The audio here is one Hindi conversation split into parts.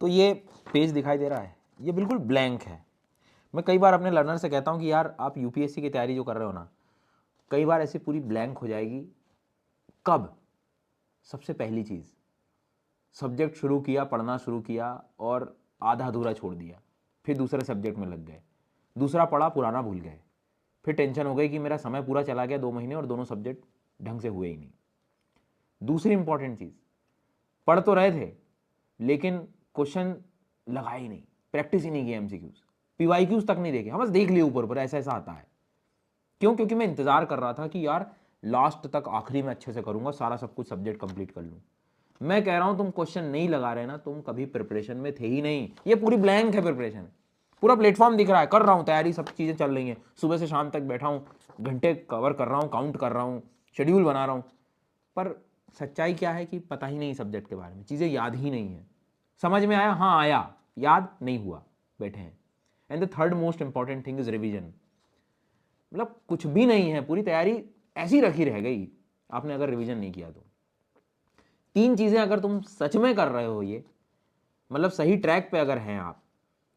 तो ये पेज दिखाई दे रहा है, ये बिल्कुल ब्लैंक है। मैं कई बार अपने लर्नर से कहता हूँ कि यार आप यूपीएससी की तैयारी जो कर रहे हो ना, कई बार ऐसे पूरी ब्लैंक हो जाएगी। कब? सबसे पहली चीज़, सब्जेक्ट शुरू किया, पढ़ना शुरू किया और आधा अधूरा छोड़ दिया, फिर दूसरे सब्जेक्ट में लग गए, दूसरा पढ़ा, पुराना भूल गए, फिर टेंशन हो गई कि मेरा समय पूरा चला गया 2 महीने और दोनों सब्जेक्ट ढंग से हुए ही नहीं। दूसरी इंपॉर्टेंट चीज़, पढ़ तो रहे थे लेकिन क्वेश्चन लगाए ही नहीं, प्रैक्टिस ही नहीं की, एमसीक्यूज पीवाईक्यूज तक नहीं देखे, हम बस देख लिए ऊपर ऊपर, ऐसा ऐसा आता है। क्यों? क्योंकि मैं इंतजार कर रहा था कि यार लास्ट तक आखिरी में अच्छे से करूंगा, सारा सब कुछ सब्जेक्ट कंप्लीट कर लूँ। मैं कह रहा हूं तुम क्वेश्चन नहीं लगा रहे ना, तुम कभी प्रिपरेशन में थे ही नहीं। ये पूरी ब्लैंक है प्रिपरेशन, पूरा प्लेटफॉर्म दिख रहा है, कर रहा हूं तैयारी, सब चीज़ें चल रही हैं, सुबह से शाम तक बैठा हूं, घंटे कवर कर रहा हूं, काउंट कर रहा हूं, शेड्यूल बना रहा हूं, पर सच्चाई क्या है कि पता ही नहीं सब्जेक्ट के बारे में, चीज़ें याद ही नहीं है। समझ में आया? हाँ आया, याद नहीं हुआ, बैठे हैं। And the third most important thing is revision. मतलब कुछ भी नहीं है, पूरी तैयारी ऐसी रखी रह गई आपने अगर रिवीजन नहीं किया तो। 3 चीज़ें अगर तुम सच में कर रहे हो, ये मतलब सही ट्रैक पे अगर हैं आप,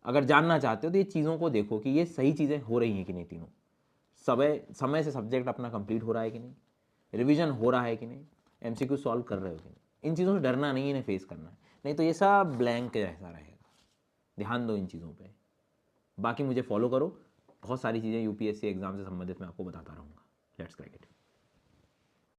अगर जानना चाहते हो तो ये चीज़ों को देखो कि ये सही चीज़ें हो रही हैं कि नहीं। तीनों, समय समय से सब्जेक्ट अपना कंप्लीट हो रहा है कि नहीं, रिवीजन हो रहा है कि नहीं, एमसीक्यू सॉल्व कर रहे हो कि नहीं। इन चीज़ों से डरना नहीं है, इन्हें फेस करना है, नहीं तो ये सब ब्लैंक जैसा रहेगा। ध्यान दो इन चीज़ों पे। बाकी मुझे फॉलो करो, बहुत सारी चीज़ें यूपीएससी एग्जाम से संबंधित मैं आपको बताता रहूँगा। Let's crack it.